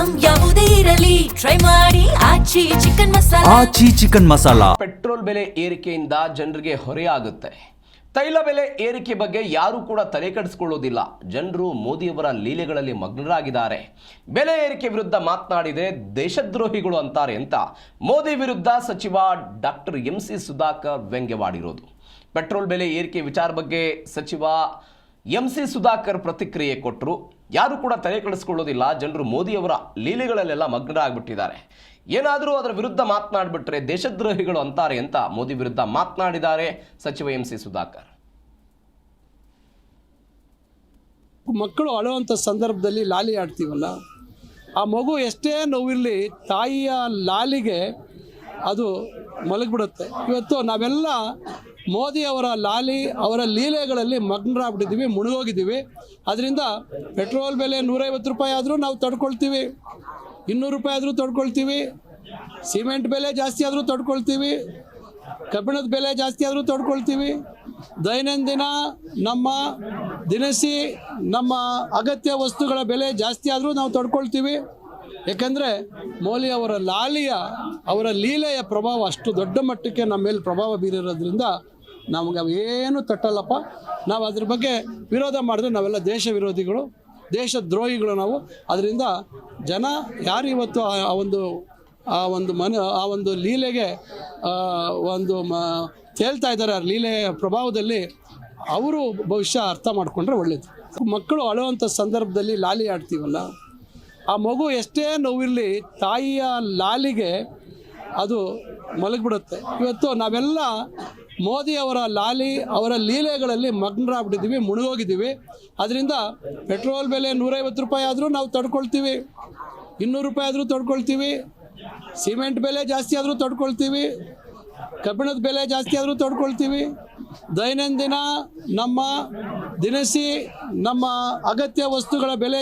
Item ಯಾವುದೇ ಇರಲಿ try ಮಾಡಿ ಆಚಿ ಚಿಕನ್ ಮಸಾಲಾ. ಪೆಟ್ರೋಲ್ ಬೆಲೆ ಏರಿಕೆಯಿಂದ ಜನರಿಗೆ ಹೊರೆಯಾಗುತ್ತೆ. ತೈಲ ಬೆಲೆ ಏರಿಕೆ ಬಗ್ಗೆ ಯಾರು ಕೂಡ ತಲೆ ಕೆಡಿಸಿಕೊಳ್ಳೋದಿಲ್ಲ. ಜನರು ಮೋದಿಯವರ ಲೀಲೆಗಳಲ್ಲಿ ಮಗ್ನರಾಗಿದ್ದಾರೆ. ಬೆಲೆ ಏರಿಕೆ ವಿರುದ್ಧ ಮಾತನಾಡಿದರೆ ದೇಶದ್ರೋಹಿಗಳು ಅಂತಾರೆ ಅಂತ ಮೋದಿ ವಿರುದ್ಧ ಸಚಿವ ಡಾಕ್ಟರ್ MC ಸುಧಾಕರ್ ವ್ಯಂಗ್ಯವಾಡಿರೋದು. ಪೆಟ್ರೋಲ್ ಬೆಲೆ ಏರಿಕೆ ವಿಚಾರ ಬಗ್ಗೆ ಸಚಿವ MC ಸುಧಾಕರ್ ಪ್ರತಿಕ್ರಿಯೆ ಕೊಟ್ಟರು. ಯಾರು ಕೂಡ ತಲೆ ಕೆಡಿಸಿಕೊಳ್ಳೋದಿಲ್ಲ. ಜನರು ಮೋದಿಯವರ ಲೀಲೆಗಳಲ್ಲೆಲ್ಲ ಮಗ್ನರಾಗ್ಬಿಟ್ಟಿದ್ದಾರೆ. ಏನಾದರೂ ಅದರ ವಿರುದ್ಧ ಮಾತನಾಡಿಬಿಟ್ರೆ ದೇಶದ್ರೋಹಿಗಳು ಅಂತಾರೆ ಅಂತ ಮೋದಿ ವಿರುದ್ಧ ಮಾತನಾಡಿದ್ದಾರೆ ಸಚಿವ MC ಸುಧಾಕರ್. ಮಕ್ಕಳು ಅಳುವಂಥ ಸಂದರ್ಭದಲ್ಲಿ ಲಾಲಿ ಆಡ್ತೀವಲ್ಲ, ಆ ಮಗು ಎಷ್ಟೇ ನೋವಿರಲಿ ತಾಯಿಯ ಲಾಲಿಗೆ ಅದು ಮಲಗಿಬಿಡುತ್ತೆ. ಇವತ್ತು ನಾವೆಲ್ಲ ಮೋದಿಯವರ ಲಾಲಿ ಅವರ ಲೀಲೆಗಳಲ್ಲಿ ಮಗ್ನರಾಗ್ಬಿಟ್ಟಿದ್ದೀವಿ, ಮುಳುಗೋಗಿದ್ದೀವಿ. ಅದರಿಂದ ಪೆಟ್ರೋಲ್ ಬೆಲೆ 150 ರೂಪಾಯಿ ಆದರೂ ನಾವು ತಡ್ಕೊಳ್ತೀವಿ, 200 ರೂಪಾಯಿ ಆದರೂ ತಡ್ಕೊಳ್ತೀವಿ, ಸಿಮೆಂಟ್ ಬೆಲೆ ಜಾಸ್ತಿ ಆದರೂ ತಡ್ಕೊಳ್ತೀವಿ, ಕಬ್ಬಿಣದ ಬೆಲೆ ಜಾಸ್ತಿ ಆದರೂ ತಡ್ಕೊಳ್ತೀವಿ. ದೈನಂದಿನ ನಮ್ಮ ದಿನಸಿ ನಮ್ಮ ಅಗತ್ಯ ವಸ್ತುಗಳ ಬೆಲೆ ಜಾಸ್ತಿ ಆದರೂ ನಾವು ತಡ್ಕೊಳ್ತೀವಿ. ಏಕೆಂದರೆ ಮೋದಿ ಅವರ ಲೀಲೆಯ ಪ್ರಭಾವ ಅಷ್ಟು ದೊಡ್ಡ ಮಟ್ಟಕ್ಕೆ ನಮ್ಮ ಮೇಲೆ ಪ್ರಭಾವ ಬೀರಿರೋದ್ರಿಂದ ನಮಗೆ ಅವೇನು ತಟ್ಟಲ್ಲಪ್ಪ. ನಾವು ಅದ್ರ ಬಗ್ಗೆ ವಿರೋಧ ಮಾಡಿದ್ರೆ ನಾವೆಲ್ಲ ದೇಶ ವಿರೋಧಿಗಳು, ದೇಶದ್ರೋಹಿಗಳು ನಾವು. ಅದರಿಂದ ಜನ ಯಾರು ಇವತ್ತು ಆ ಒಂದು ಲೀಲೆಗೆ ತೇಲ್ತಾ ಇದ್ದಾರೆ, ಆ ಲೀಲೆಯ ಪ್ರಭಾವದಲ್ಲಿ ಅವರು ಭವಿಷ್ಯ ಅರ್ಥ ಮಾಡಿಕೊಂಡ್ರೆ ಒಳ್ಳೆಯದು. ಮಕ್ಕಳು ಅಳುವಂಥ ಸಂದರ್ಭದಲ್ಲಿ ಲಾಲಿ ಆಡ್ತೀವಲ್ಲ, ಆ ಮಗು ಎಷ್ಟೇ ನೋವಿರಲಿ ತಾಯಿಯ ಲಾಲಿಗೆ ಅದು ಮಲಗಿಬಿಡುತ್ತೆ. ಇವತ್ತು ನಾವೆಲ್ಲ ಮೋದಿಯವರ ಲಾಲಿ ಅವರ ಲೀಲೆಗಳಲ್ಲಿ ಮಗ್ನರಾಗ್ಬಿಟ್ಟಿದ್ದೀವಿ, ಮುಳುಗೋಗಿದ್ದೀವಿ. ಅದರಿಂದ ಪೆಟ್ರೋಲ್ ಬೆಲೆ 150 ರೂಪಾಯಿ ಆದರೂ ನಾವು ತಡ್ಕೊಳ್ತೀವಿ, 200 ರೂಪಾಯಿ ಆದರೂ ತಡ್ಕೊಳ್ತೀವಿ, ಸಿಮೆಂಟ್ ಬೆಲೆ ಜಾಸ್ತಿ ಆದರೂ ತಡ್ಕೊಳ್ತೀವಿ, ಕಬ್ಬಿಣದ ಬೆಲೆ ಜಾಸ್ತಿ ಆದರೂ ತಡ್ಕೊಳ್ತೀವಿ. ದೈನಂದಿನ ನಮ್ಮ ದಿನಸಿ ನಮ್ಮ ಅಗತ್ಯ ವಸ್ತುಗಳ ಬೆಲೆ